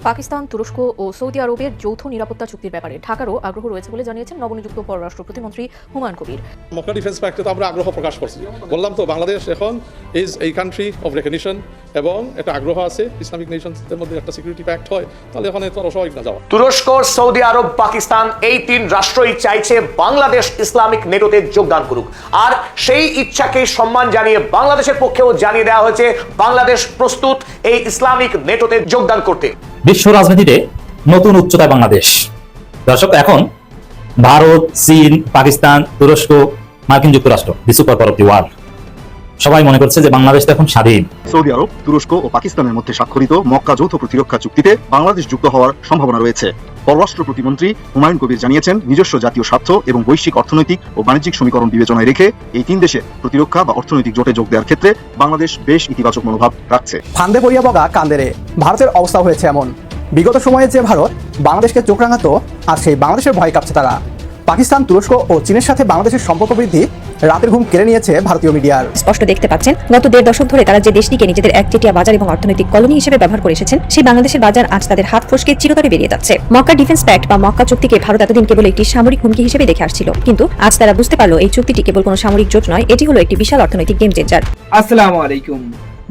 পাকিস্তান, তুরস্ক ও সৌদি আরবের যৌথ নিরাপত্তা চুক্তির ব্যাপারে ঢাকারও আগ্রহ রয়েছে বলে জানিয়েছেন নবনিযুক্ত পররাষ্ট্র প্রতিমন্ত্রী হুমায়ুন কবির। মক্কা ডিফেন্স প্যাক্টে তো আমরা আগ্রহ প্রকাশ করছি, বললাম তো বাংলাদেশ এখন ইজ এই কান্ট্রি অফ রেকগনিশন এবং একটা আগ্রহ আছে ইসলামিক নেশনসদের মধ্যে একটা সিকিউরিটি প্যাক্ট হয়, তাহলে এখন এত অস্বাভাবিক না যাওয়া। তুরস্ক, সৌদি আরব, পাকিস্তান এই তিন রাষ্ট্রই চাইছে বাংলাদেশ ইসলামিক নেটোতে যোগদান করুক, আর সেই ইচ্ছাকে সম্মান জানিয়ে বাংলাদেশের পক্ষেও জানিয়ে দেওয়া হয়েছে বাংলাদেশ প্রস্তুত এই ইসলামিক নেটোতে যোগদান করতে। বিশ্ব রাজনীতিতে নতুন উচ্চতায় বাংলাদেশ। দর্শক, এখন ভারত, চীন, পাকিস্তান, তুরস্ক, মার্কিন যুক্তরাষ্ট্র, দি super power of the world, সবাই মনে করছে যে বাংলাদেশ তো এখন স্বাধীন। সৌদি আরব, তুরস্ক ও পাকিস্তানের মধ্যে স্বাক্ষরিত মক্কা যৌথ প্রতিরক্ষা চুক্তিতে বাংলাদেশ যুক্ত হওয়ার সম্ভাবনা রয়েছে। পররাষ্ট্র প্রতিমন্ত্রী হুমায়ুন কবির জানিয়েছেন, নিজস্ব জাতীয় স্বার্থ এবং বৈশ্বিক অর্থনৈতিক ও বাণিজ্যিক সমীকরণ বিবেচনায় রেখে এই তিন দেশে প্রতিরক্ষা বা অর্থনৈতিক জোটে যোগ দেওয়ার ক্ষেত্রে বাংলাদেশ বেশ ইতিবাচক মনোভাব রাখছে। ফান্দে পড়িয়া বগা কান্দেরে, ভারতের অবস্থা হয়েছে এমন। বিগত সময়ে যে ভারত বাংলাদেশকে চোখ রাঙাতো, আর সেই বাংলাদেশের ভয় কাঁপছে তারা। পাকিস্তান, তুরস্ক ও চীনের সাথে বাংলাদেশের সম্পর্ক বৃদ্ধি রাতের ঘুম কেড়ে নিয়েছে ভারতীয় মিডিয়ার। স্পষ্ট দেখতে পাচ্ছেন, গত 1.5 দশক ধরে তারা যে দেশটিকে নিজেদের একচেটিয়া বাজার এবং অর্থনৈতিক কলোনি হিসেবে ব্যবহার করে এসেছেন, সেই বাংলাদেশের বাজার আজ তাদের হাত ফসকে চিরতরে বেরিয়ে যাচ্ছে। মক্কা ডিফেন্স প্যাক্ট বা মক্কা চুক্তিকে ভারত এতদিন কেবল একটি সামরিক হুমকি হিসেবে দেখে আসছিল, কিন্তু আজ তারা বুঝতে পারলো এই চুক্তিটি কেবল কোনো সামরিক জোট নয়, এটি হলো একটি বিশাল অর্থনৈতিক গেম চেঞ্জার। আসসালামু আলাইকুম।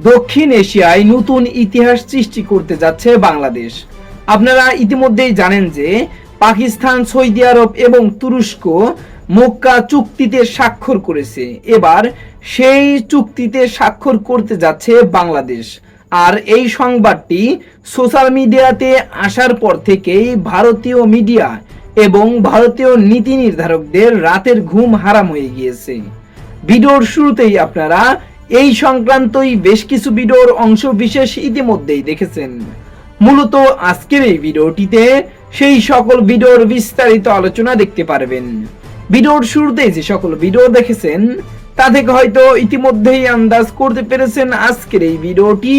দক্ষিণ এশিয়ায় নতুন ইতিহাস সৃষ্টি করতে যাচ্ছে বাংলাদেশ। আপনারা ইতিমধ্যেই জানেন যে পাকিস্তান, সৌদি আরব এবং তুরস্ক মক্কা চুক্তিতে স্বাক্ষর করেছে। এবার সেই চুক্তিতে স্বাক্ষর করতে যাচ্ছে বাংলাদেশ। আর এই সংবাদটি সোশ্যাল মিডিয়াতে আসার পর থেকেই ভারতীয় মিডিয়া এবং ভারতীয় নীতি নির্ধারকদের রাতের ঘুম হারাম হয়ে গিয়েছে। ভিডিওর শুরুতেই আপনারা এই সংক্রান্তই বেশ কিছু ভিডিওর অংশ বিশেষ ইতিমধ্যেই দেখেছেন। মূলত আজকের এই ভিডিওটিতে সেই সকল ভিডিওর বিস্তারিত আলোচনা দেখতে পারবেন। ভিডিওর শুরুতেই যে সকল ভিডিও দেখেছেন তা থেকে হয়তো ইতিমধ্যেই আন্দাজ করতে পেরেছেন আজকের এই ভিডিওটি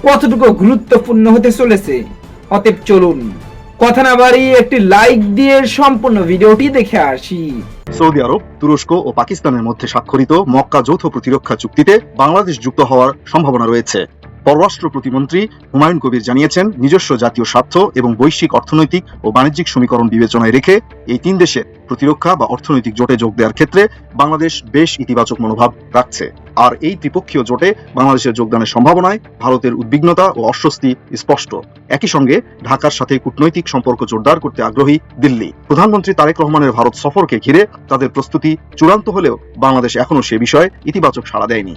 কতটুকু গুরুত্বপূর্ণ হতে চলেছে। অতএব চলুন কথা না বাড়িয়ে একটি লাইক দিয়ে সম্পূর্ণ ভিডিওটি দেখে আসি। সৌদি আরব, তুরস্ক ও পাকিস্তানের মধ্যে স্বাক্ষরিত মক্কা যৌথ প্রতিরক্ষা চুক্তিতে বাংলাদেশ যুক্ত হওয়ার সম্ভাবনা রয়েছে। পররাষ্ট্র প্রতিমন্ত্রী হুমায়ুন কবির জানিয়েছেন, নিজস্ব জাতীয় স্বার্থ এবং বৈশ্বিক অর্থনৈতিক ও বাণিজ্যিক সমীকরণ বিবেচনায় রেখে এই তিন দেশে প্রতিরক্ষা বা অর্থনৈতিক জোটে যোগ দেওয়ার ক্ষেত্রে বাংলাদেশ বেশ ইতিবাচক মনোভাব রাখছে। আর এই ত্রিপক্ষীয় জোটে বাংলাদেশের যোগদানের সম্ভাবনায় ভারতের উদ্বিগ্নতা ও অস্বস্তি স্পষ্ট। একই সঙ্গে ঢাকার সাথে কূটনৈতিক সম্পর্ক জোরদার করতে আগ্রহী দিল্লি। প্রধানমন্ত্রী তারেক রহমানের ভারত সফরকে ঘিরে তাদের প্রস্তুতি চূড়ান্ত হলেও বাংলাদেশ এখনও সে বিষয়ে ইতিবাচক সাড়া দেয়নি।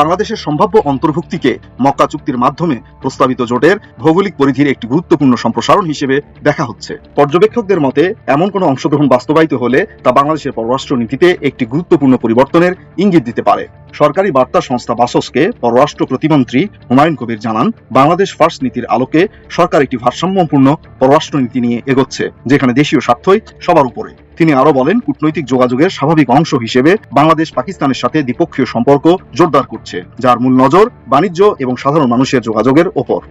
বাংলাদেশের সম্ভাব্য অন্তর্ভুক্তিকে মক্কা চুক্তির মাধ্যমে প্রস্তাবিত জোটের ভৌগোলিক পরিধির একটি গুরুত্বপূর্ণ সম্প্রসারণ হিসেবে দেখা হচ্ছে। পর্যবেক্ষকদের মতে এমন কোনো অংশগ্রহণ বাস্তবায়িত হলে তা বাংলাদেশের পররাষ্ট্র নীতিতে একটি গুরুত্বপূর্ণ পরিবর্তনের ইঙ্গিত দিতে পারে। সরকারি বার্তা সংস্থা বাসসকে পররাষ্ট্র প্রতিমন্ত্রী হুমায়ুন কবির জানান, বাংলাদেশ ফার্স্ট নীতির আলোকে সরকার একটি ভারসাম্যপূর্ণ পররাষ্ট্র নীতি নিয়ে এগোচ্ছে, যেখানে দেশীয় স্বার্থই সবার উপরে। তিনি আরো বলেন, কূটনৈতিক যোগাযোগের স্বাভাবিক অংশ হিসেবে বাংলাদেশ পাকিস্তানের সাথে দ্বিপক্ষীয় সম্পর্ক জোরদার করছে, যার মূল নজর বাণিজ্য এবং সাধারণ মানুষের যোগাযোগের ওপর।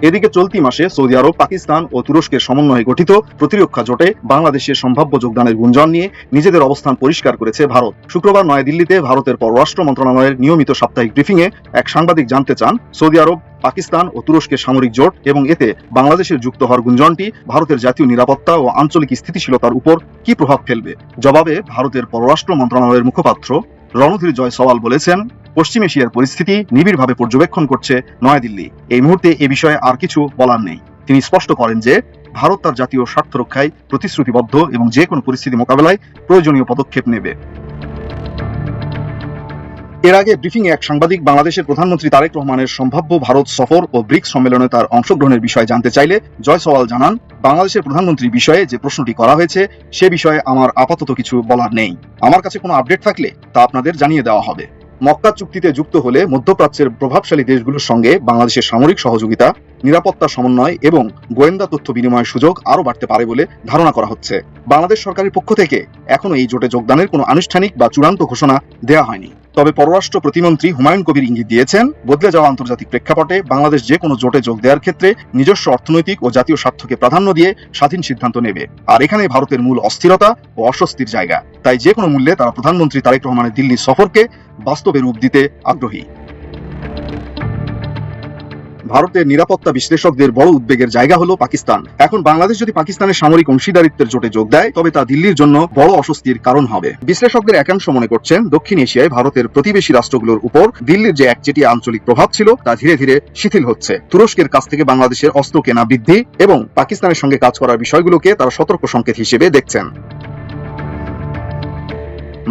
এদিকে চলতি মাসে সৌদি আরব, পাকিস্তান ও তুরস্কের সমন্বয়ে গঠিত প্রতিরক্ষা জোটে বাংলাদেশের সম্ভাব্য যোগদানের গুঞ্জন নিয়ে নিজেদের অবস্থান পরিষ্কার করেছে ভারত। শুক্রবার নয়াদিল্লিতে ভারতের পররাষ্ট্র মন্ত্রণালয়ের নিয়মিত সাপ্তাহিক ব্রিফিংয়ে এক সাংবাদিক জানতে চান, সৌদি আরব, পাকিস্তান ও তুরস্কের সামরিক জোট এবং এতে বাংলাদেশের যুক্ত হওয়ার গুঞ্জনটি ভারতের জাতীয় নিরাপত্তা ও আঞ্চলিক স্থিতিশীলতার উপর কি প্রভাব ফেলবে। জবাবে ভারতের পররাষ্ট্র মন্ত্রণালয়ের মুখপাত্র রণধীর জয়সওয়াল বলেছেন, পশ্চিম এশিয়ার পরিস্থিতি নিবিড়ভাবে পর্যবেক্ষণ করছে নয়াদিল্লি। এই মুহূর্তে এ বিষয়ে আর কিছু বলার নেই। তিনি স্পষ্ট করেন যে ভারত তার জাতীয় স্বার্থ রক্ষায় প্রতিশ্রুতিবদ্ধ এবং যে কোনো পরিস্থিতি মোকাবেলায় প্রয়োজনীয় পদক্ষেপ নেবে। এর আগে ব্রিফিংয়ে এক সাংবাদিক বাংলাদেশের প্রধানমন্ত্রী তারেক রহমানের সম্ভাব্য ভারত সফর ও ব্রিক্স সম্মেলনে তার অংশগ্রহণের বিষয়ে জানতে চাইলে জয়সওয়াল জানান, বাংলাদেশের প্রধানমন্ত্রী বিষয়ে যে প্রশ্নটি করা হয়েছে সে বিষয়ে আমার আপাতত কিছু বলার নেই। আমার কাছে কোনো আপডেট থাকলে তা আপনাদের জানিয়ে দেওয়া হবে। মক্কা চুক্তিতে যুক্ত হলে মধ্যপ্রাচ্যের প্রভাবশালী দেশগুলোর সঙ্গে বাংলাদেশের সামরিক সহযোগিতা, নিরাপত্তা সমন্বয় এবং গোয়েন্দা তথ্য বিনিময়ের সুযোগ আরও বাড়তে পারে বলে ধারণা করা হচ্ছে। বাংলাদেশ সরকারের পক্ষ থেকে এখনো এই জোটে যোগদানের কোনো আনুষ্ঠানিক বা চূড়ান্ত ঘোষণা দেওয়া হয়নি। তবে পররাষ্ট্র প্রতিমন্ত্রী হুমায়ুন কবির ইঙ্গিত দিয়েছেন, বদলে যাওয়া আন্তর্জাতিক প্রেক্ষাপটে বাংলাদেশ যে কোনো জোটে যোগ দেওয়ার ক্ষেত্রে নিজস্ব অর্থনৈতিক ও জাতীয় স্বার্থকে প্রাধান্য দিয়ে স্বাধীন সিদ্ধান্ত নেবে। আর এখানে ভারতের মূল অস্থিরতা ও অস্বস্তির জায়গা। তাই যে কোনো মূল্যে তারা প্রধানমন্ত্রী তারেক রহমানের দিল্লি সফরকে বাস্তবে রূপ দিতে আগ্রহী। ভারতের নিরাপত্তা বিশ্লেষকদের বড় উদ্বেগের জায়গা হলো পাকিস্তান। এখন বাংলাদেশ যদি পাকিস্তানের সামরিক অংশীদারিত্বের জোটে যোগ দেয় তবে তা দিল্লির জন্য বড় অস্বস্তির কারণ হবে। বিশ্লেষকদের একাংশ মনে করছেন দক্ষিণ এশিয়ায় ভারতের প্রতিবেশী রাষ্ট্রগুলোর উপর দিল্লির যে একচেটিয়া আঞ্চলিক প্রভাব ছিল তা ধীরে ধীরে শিথিল হচ্ছে। তুরস্কের কাছ থেকে বাংলাদেশের অস্ত্র কেনা বৃদ্ধি এবং পাকিস্তানের সঙ্গে কাজ করার বিষয়গুলোকে তারা সতর্ক সংকেত হিসেবে দেখছেন।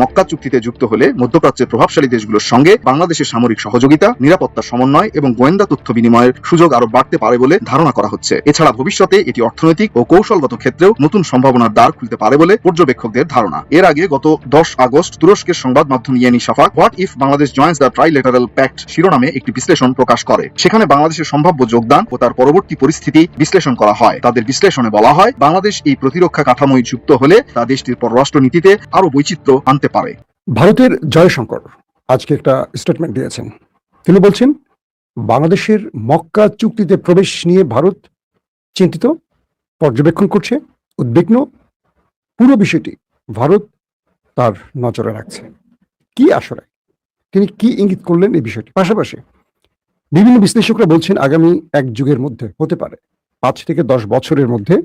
মক্কা চুক্তিতে যুক্ত হলে মধ্যপ্রাচ্যের প্রভাবশালী দেশগুলোর সঙ্গে বাংলাদেশের সামরিক সহযোগিতা, নিরাপত্তা সমন্বয় এবং গোয়েন্দা তথ্য বিনিময়ের সুযোগ আরো বাড়তে পারে বলে ধারণা করা হচ্ছে। এছাড়া ভবিষ্যতে এটি অর্থনৈতিক ও কৌশলগত ক্ষেত্রেও নতুন সম্ভাবনার দ্বার খুলতে পারে বলে পর্যবেক্ষকদের ধারণা। এর আগে গত 10 আগস্ট তুরস্কের সংবাদ মাধ্যম Yeni Safak what if Bangladesh joins the trilateral pact শিরোনামে একটি বিশ্লেষণ প্রকাশ করে। সেখানে বাংলাদেশের সম্ভাব্য যোগদান ও তার পরবর্তী পরিস্থিতি বিশ্লেষণ করা হয়। তাদের বিশ্লেষণে বলা হয় বাংলাদেশ এই প্রতিরক্ষা কাঠামোয় যুক্ত হলে তা দেশটির পররাষ্ট্র নীতিতে আরো বৈচিত্র্য আনতে পারে। ভারতের জয়শঙ্কর আজকে একটা স্টেটমেন্ট দিয়েছেন। তিনি বলছেন বাংলাদেশের মক্কা চুক্তিতে প্রবেশ নিয়ে ভারত চিন্তিত, পর্যবেক্ষণ করছে, উদ্বিগ্ন। পুরো বিষয়টি ভারত তার নজরে রাখছে। কি আসলে তিনি কি ইঙ্গিত করলেন এই বিষয়টি? পাশাপাশি বিভিন্ন বিশ্লেষকরা বলছেন আগামী এক যুগের মধ্যে হতে পারে 5 থেকে 10 বছরের মধ্যে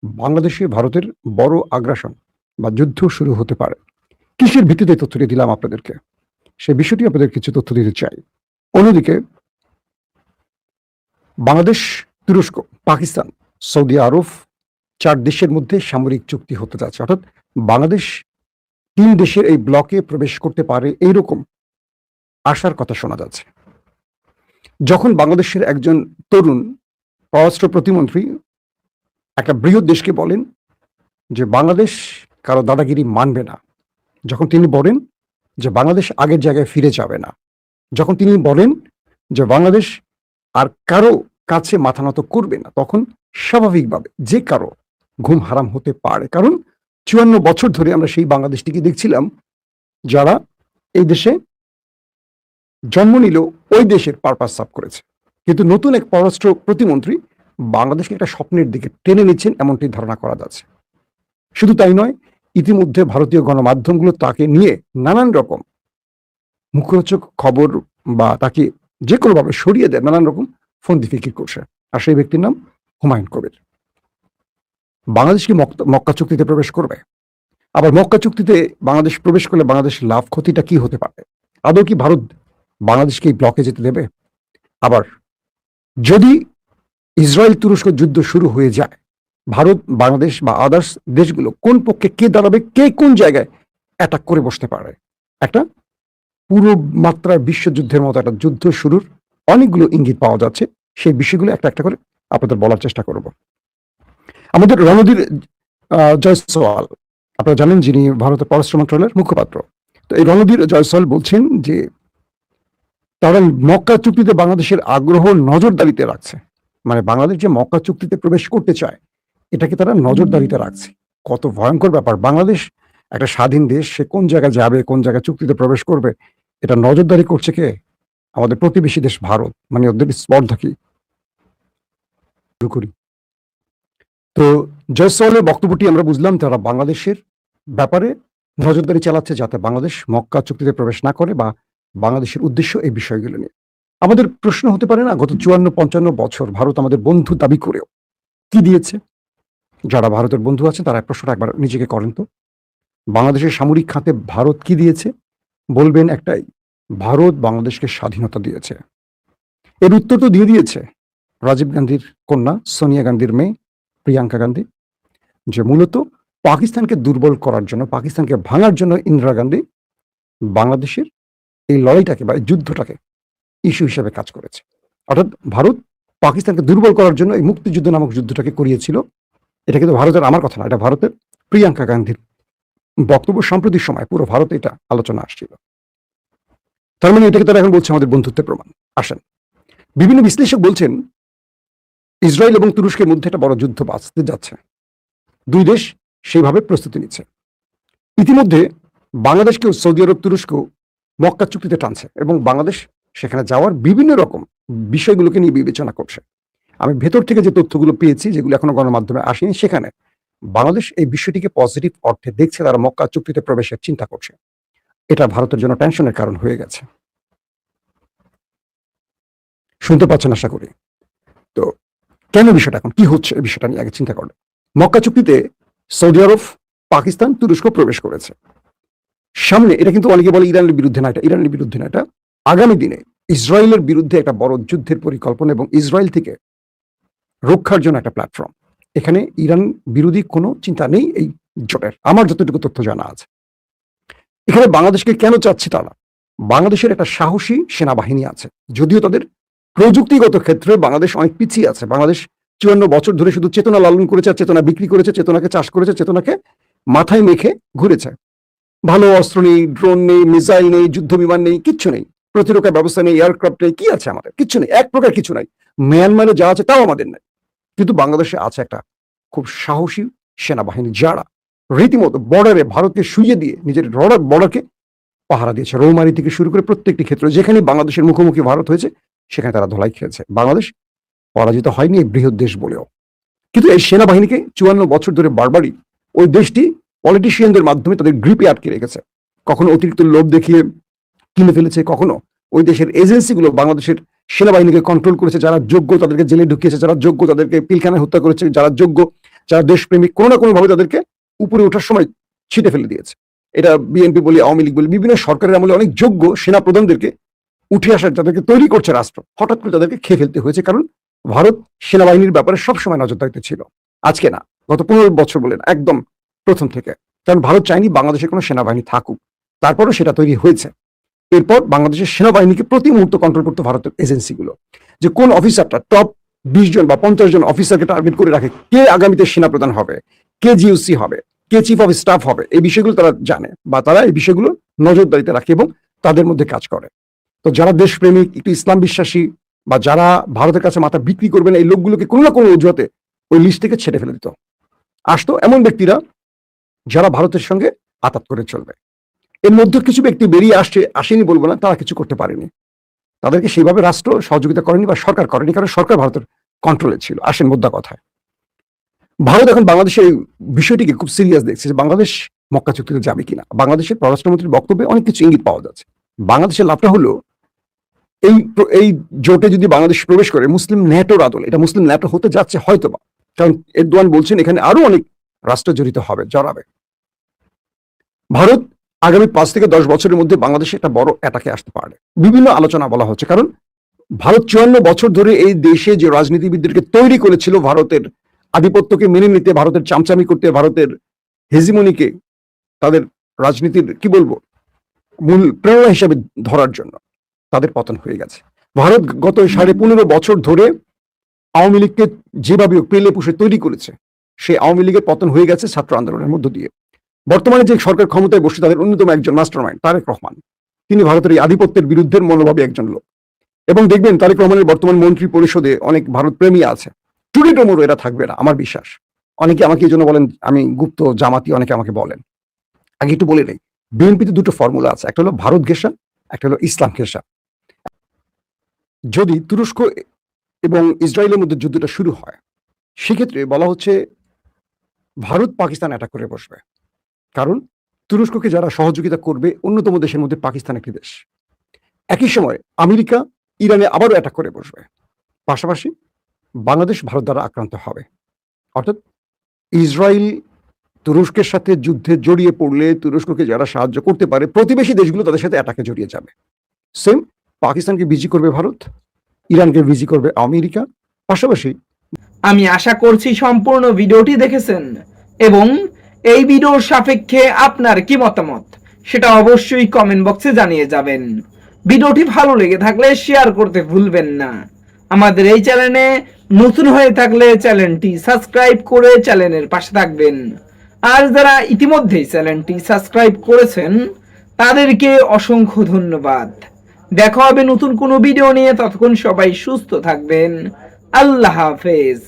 বাংলাদেশে ভারতের বড় আগ্রাসন বা যুদ্ধ শুরু হতে পারে। কিসের ভিত্তিতে তথ্যটি দিলাম আপনাদেরকে, সে বিষয়টি আপনাদের কিছু তথ্য দিতে চাই। অন্যদিকে বাংলাদেশ, তুরস্ক, পাকিস্তান, সৌদি আরব 4 দেশের মধ্যে সামরিক চুক্তি হতে যাচ্ছে, অর্থাৎ বাংলাদেশ 3 দেশের এই ব্লকে প্রবেশ করতে পারে এইরকম আশার কথা শোনা যাচ্ছে। যখন বাংলাদেশের একজন তরুণ পররাষ্ট্র প্রতিমন্ত্রী একটা বৃহৎ দেশকে বলেন যে বাংলাদেশ কারো দাদাগিরি মানবে না, যখন তিনি বলেন যে বাংলাদেশ আগের জায়গায় ফিরে যাবে না, যখন তিনি বলেন যে বাংলাদেশ আর কারো কাছে মাথা নত করবে না, তখন স্বাভাবিকভাবে যে কারো ঘুম হারাম হতে পারে। কারণ 54 বছর ধরে আমরা সেই বাংলাদেশটিকে দেখছিলাম যারা এই দেশে জন্ম নিল ওই দেশের পারপাস সার্ভ করেছে। কিন্তু নতুন এক পররাষ্ট্র প্রতিমন্ত্রী বাংলাদেশকে একটা স্বপ্নের দিকে টেনে নিচ্ছেন এমনটি ধারণা করা যাচ্ছে। শুধু তাই নয়, ইতিমধ্যে ভারতীয় গণমাধ্যমগুলো তাকে নিয়ে নানান রকম মুখরোচক খবর বা তাকে যে কোনোভাবে সরিয়ে দেয় নানান রকম ফন্দি ফিকির করছে। আর সেই ব্যক্তির নাম হুমায়ুন কবির। বাংলাদেশ কি মক্কা চুক্তিতে প্রবেশ করবে? আবার মক্কা চুক্তিতে বাংলাদেশ প্রবেশ করলে বাংলাদেশ লাভ ক্ষতিটা কি হতে পারে? আদৌ কি ভারত বাংলাদেশকে এই ব্লকে যেতে দেবে? আবার যদি ইসরায়েল তুরস্ক যুদ্ধ শুরু হয়ে যায়, ভারত, বাংলাদেশ বা আদার্স দেশগুলো কোন পক্ষে কে দাঁড়াবে, কে কোন জায়গায় অ্যাটাক করে বসতে পারে? একটা পুরো মাত্রায় বিশ্বযুদ্ধের মতো একটা যুদ্ধ শুরুর অনেকগুলো ইঙ্গিত পাওয়া যাচ্ছে। সেই বিষয়গুলো একটা একটা করে আপনাদের বলার চেষ্টা করব। আমাদের রণধীর জয়সওয়াল, আপনারা জানেন, যিনি ভারতের পররাষ্ট্র মন্ত্রণালয়ের মুখপাত্র। তো এই রণধীর জয়সওয়াল বলছেন যে তারা মক্কা চুক্তিতে বাংলাদেশের আগ্রহ নজরদারিতে রাখছে। মানে বাংলাদেশ যে মক্কা চুক্তিতে প্রবেশ করতে চায় এটাকে তারা নজরদারিতে রাখছে। কত ভয়ঙ্কর ব্যাপার! বাংলাদেশ একটা স্বাধীন দেশ, সে কোন জায়গায় যাবে, কোন জায়গায় চুক্তিতে প্রবেশ করবে, এটা নজরদারি করছে কে? আমাদের প্রতিবেশী দেশ ভারত। মানে ওদের স্পর্ধা কি? করি তো জয়সওয়ালের বক্তব্যটি আমরা বুঝলাম তারা বাংলাদেশের ব্যাপারে নজরদারি চালাচ্ছে যাতে বাংলাদেশ মক্কা চুক্তিতে প্রবেশ না করে, বা বাংলাদেশের উদ্দেশ্য এই বিষয়গুলো নিয়ে। আমাদের প্রশ্ন হতে পারে না, গত 54-55 বছর ভারত আমাদের বন্ধু দাবি করেও কি দিয়েছে? যারা ভারতের বন্ধু আছে তারা প্রশ্নটা একবার নিজেকে করেন তো। বাংলাদেশের সামরিক খাতে ভারত কি দিয়েছে? বলবেন একটাই, ভারত বাংলাদেশকে স্বাধীনতা দিয়েছে। এর উত্তর তো দিয়ে দিয়েছে রাজীব গান্ধীর কন্যা সোনিয়া গান্ধীর মেয়ে প্রিয়াঙ্কা গান্ধী, যে মূলত পাকিস্তানকে দুর্বল করার জন্য, পাকিস্তানকে ভাঙার জন্য ইন্দিরা গান্ধী বাংলাদেশের এই লড়াইটাকে বা এই যুদ্ধটাকে ইস্যু হিসেবে কাজ করেছে। অর্থাৎ ভারত পাকিস্তানকে দুর্বল করার জন্য এই মুক্তিযুদ্ধ নামক যুদ্ধটাকে করিয়েছিল। এটা কিন্তু ভারতের আমার কথা না, এটা ভারতের প্রিয়াঙ্কা গান্ধীর বক্তব্য। সাম্প্রতিক সময় পুরো ভারতে এটা আলোচনা আসছিল। তার মানে এটাকে তারা এখন বলছে আমাদের বন্ধুত্বের প্রমাণ। আসেন, বিভিন্ন বিশ্লেষক বলছেন ইসরায়েল এবং তুরস্কের মধ্যে একটা বড় যুদ্ধ বাঁচতে যাচ্ছে। 2 দেশ সেইভাবে প্রস্তুতি নিচ্ছে। ইতিমধ্যে বাংলাদেশকেও সৌদি আরব, তুরস্ক মক্কা চুক্তিতে টানছে এবং বাংলাদেশ সেখানে যাওয়ার বিভিন্ন রকম বিষয়গুলোকে নিয়ে বিবেচনা করছে। আমি ভেতর থেকে যে তথ্যগুলো পেয়েছি, যেগুলো এখনো গণমাধ্যমে আসেনি, সেখানে বাংলাদেশ এই বিষয়টিকে পজিটিভ অর্থে দেখছে। তারা মক্কা চুক্তিতে প্রবেশের চিন্তা করছে। এটা ভারতের জন্য টেনশনের কারণ হয়ে গেছে। শুনতে পাচ্ছেন আশা করি। তো কেন বিষয়টা এখন কি হচ্ছে এই বিষয়টা নিয়ে আগে চিন্তা করেন। মক্কা চুক্তিতে সৌদি আরব, পাকিস্তান, তুরস্ক প্রবেশ করেছে। সামনে এটা কিন্তু অনেকে বলে ইরানের বিরুদ্ধে না, এটা ইরানের বিরুদ্ধে না, এটা আগামী দিনে ইসরায়েলের বিরুদ্ধে একটা বড় যুদ্ধের পরিকল্পনা এবং ইসরায়েল থেকে রক্ষার জন্য একটা প্ল্যাটফর্ম। এখানে ইরান বিরোধী কোনো চিন্তা নেই এই জোটের, আমার যতটুকু তথ্য জানা আছে। এখানে বাংলাদেশকে কেন চাচ্ছে তারা? বাংলাদেশের একটা সাহসী সেনাবাহিনী আছে, যদিও তাদের প্রযুক্তিগত ক্ষেত্রে বাংলাদেশ অনেক পিছিয়ে আছে। বাংলাদেশ 54 বছর ধরে শুধু চেতনা লালন করেছে, চেতনা বিক্রি করেছে, চেতনাকে চাষ করেছে, চেতনাকে মাথায় মেখে ঘুরেছে। ভালো অস্ত্র নেই, ড্রোন নেই, মিসাইল নেই, যুদ্ধ বিমান নেই, কিচ্ছু নেই, প্রতিরক্ষা ব্যবস্থা নেই, এয়ারক্রাফট নেই, কি আছে আমাদের? কিচ্ছু নেই, এক প্রকার কিছু নাই। মিয়ানমারে যা আছে তাও আমাদের নেই। কিন্তু বাংলাদেশে আছে একটা খুব সাহসী সেনাবাহিনী, যারা রীতিমতো বর্ডারে ভারতকে শুইয়ে দিয়ে নিজের বর্ডারকে পাহারা দিয়েছে। রৌমারি থেকে শুরু করে প্রত্যেকটি ক্ষেত্রে যেখানে বাংলাদেশের মুখোমুখি ভারত হয়েছে সেখানে তারা ধলাই খেয়েছে। বাংলাদেশ পরাজিত হয়নি এই বৃহৎ দেশ বলেও। কিন্তু এই সেনাবাহিনীকে 54 বছর ধরে বারবারই ওই দেশটি পলিটিশিয়ানদের মাধ্যমে তাদের গ্রিপে আটকে রেখেছে। কখনো অতিরিক্ত লোভ দেখিয়ে কিনে ফেলেছে, কখনো ওই দেশের এজেন্সিগুলো বাংলাদেশের সেনাবাহিনীকে কন্ট্রোল করেছে। যারা যোগ্য তাদেরকে জেলে ঢুকিয়েছে, যারা যোগ্য তাদেরকে পিলখানায় হত্যা করেছে, যারা যোগ্য, যারা দেশপ্রেমিক, কোনো না কোনো ভাবে তাদেরকে উপরে ওঠার সময় ছিটে ফেলে দিয়েছে। এটা বিএনপি বলি, আওয়ামী লীগ বলি, বিভিন্ন সরকারের আমলে অনেক যোগ্য সেনা প্রধানদেরকে উঠে আসার, যাদেরকে তৈরি করছে রাষ্ট্র, হঠাৎ করে তাদেরকে খেয়ে ফেলতে হয়েছে। কারণ ভারত সেনাবাহিনীর ব্যাপারে সবসময় নজরদারিতে ছিল। আজকে না, গত 15 বছর বলেন, একদম প্রথম থেকে। কারণ ভারত চায়নি বাংলাদেশে কোনো সেনাবাহিনী থাকুক, তারপরও সেটা তৈরি হয়েছে। এরপর বাংলাদেশের সেনাবাহিনীকে প্রতি মুহূর্ত কন্ট্রোল করতে ভারতের এজেন্সিগুলো, যে কোন অফিসারটা টপ 20 জন বা 50 জন অফিসারকে টার্গেট করে রাখে, কে আগামীতে সেনাপ্রধান হবে, কে জিওসি হবে, কে চিফ অফ স্টাফ হবে, এই বিষয়গুলো তারা জানে বা তারা এই বিষয়গুলো নজরদারিতে রাখে এবং তাদের মধ্যে কাজ করে। তো যারা দেশপ্রেমিক, একটু ইসলাম বিশ্বাসী বা যারা ভারতের কাছে মাথা বিক্রি করবেন, এই লোকগুলোকে কোনো না কোনো অজুহাতে ওই লিস্ট থেকে ছেড়ে ফেলে দিত। আসতো এমন ব্যক্তিরা যারা ভারতের সঙ্গে আতাত করে চলবে। এর মধ্যে কিছু ব্যক্তি বেরিয়ে আসেনি বলবো না, তারা কিছু করতে পারেনি, তাদেরকে সেইভাবে রাষ্ট্র সহযোগিতা করেনি বা সরকার করেনি, কারণ সরকার ভারতের কন্ট্রোলে ছিল। আসেন মোদ্দা কথায়, ভারত এখন বাংলাদেশের এই বিষয়টিকে খুব সিরিয়াস দেখছে যে বাংলাদেশ মক্কা চুক্তিতে যাবে কিনা। বাংলাদেশের পররাষ্ট্রমন্ত্রীর বক্তব্যে অনেক কিছু ইঙ্গিত পাওয়া যাচ্ছে। বাংলাদেশের লাভটা হলো এই জোটে যদি বাংলাদেশ প্রবেশ করে মুসলিম ন্যাটোর আদল, এটা মুসলিম ন্যাটো হতে যাচ্ছে হয়তোবা, কারণ এরদোয়ান বলছেন এখানে আরো অনেক রাষ্ট্র জড়িত হবে, জড়াবে। ভারত আগামী 5 থেকে 10 বছরের মধ্যে বাংলাদেশে একটা বড় অ্যাটাকে আসতে পারে, বিভিন্ন আলোচনা বলা হচ্ছে। কারণ ভারত 54 বছর ধরে এই দেশে যে রাজনীতিবিদদেরকে তৈরি করেছিল ভারতের আধিপত্যকে মেনে নিতে, ভারতের চামচামি করতে, ভারতের হেজিমনিকে তাদের রাজনীতির কি বলবো মূল প্রেরণা হিসেবে ধরার জন্য, তাদের পতন হয়ে গেছে। ভারত গত 15.5 বছর ধরে আওয়ামী লীগকে যেভাবে পেলে পুষে তৈরি করেছে, সেই আওয়ামী লীগের পতন হয়ে গেছে ছাত্র আন্দোলনের মধ্য দিয়ে। বর্তমানে যে সরকার ক্ষমতায় বসে তাদের অন্যতম একজন মাস্টারমাইন্ড তারেক রহমান, তিনি ভারতের এই আধিপত্যের বিরুদ্ধের মনোভাবী একজন লোক। এবং দেখবেন তারেক রহমানের বর্তমান মন্ত্রী পরিষদে অনেক ভারত প্রেমী আছে। টুডি টুমোরো এরা থাকবে না আমার বিশ্বাস। অনেকে আমাকে এই জন্য বলেন আমি গুপ্ত জামাতি, অনেকে আমাকে বলেন। আগে একটু বলে নেই, বিএনপিতে দুটো ফর্মুলা আছে, একটা হলো ভারত ঘেঁষা, একটা হলো ইসলাম ঘেঁষা। যদি তুরস্ক এবং ইসরায়েলের মধ্যে যুদ্ধটা শুরু হয়, সেক্ষেত্রে বলা হচ্ছে ভারত পাকিস্তান অ্যাটাক করে বসবে। কারণ তুরস্ককে যারা সহযোগিতা করবে, অন্যতম দেশের মধ্যে পাকিস্তান একটি দেশ। একই সময় আমেরিকা ইরানে আবারও অ্যাটাক করে বসবে। পাশাপাশি বাংলাদেশ ভারত দ্বারা আক্রান্ত হবে। অর্থাৎ ইসরায়েল তুরস্কের সাথে যুদ্ধে জড়িয়ে পড়লে তুরস্ককে যারা সাহায্য করতে পারে, প্রতিবেশী দেশগুলো তাদের সাথে অ্যাটাকে জড়িয়ে যাবে। সেম পাকিস্তানকে বিজি করবে ভারত, ইরানকে বিজি করবে আমেরিকা। পাশাপাশি আমি আশা করছি সম্পূর্ণ ভিডিওটি দেখেছেন এবং এই ভিডিওর সাপেক্ষে আপনার কি মতামত সেটা অবশ্যই কমেন্ট বক্সে জানিয়ে যাবেন। ভিডিওটি ভালো লেগে থাকলে শেয়ার করতে ভুলবেন না। আমাদের এই চ্যানেলে নতুন হয়ে থাকলে চ্যানেলটি সাবস্ক্রাইব করে চ্যানেলের পাশে থাকবেন। আর যারা ইতিমধ্যেই চ্যানেলটি সাবস্ক্রাইব করেছেন তাদেরকে অসংখ্য ধন্যবাদ। দেখা হবে নতুন কোনো ভিডিও নিয়ে, ততক্ষণ সবাই সুস্থ থাকবেন। আল্লাহ হাফেজ।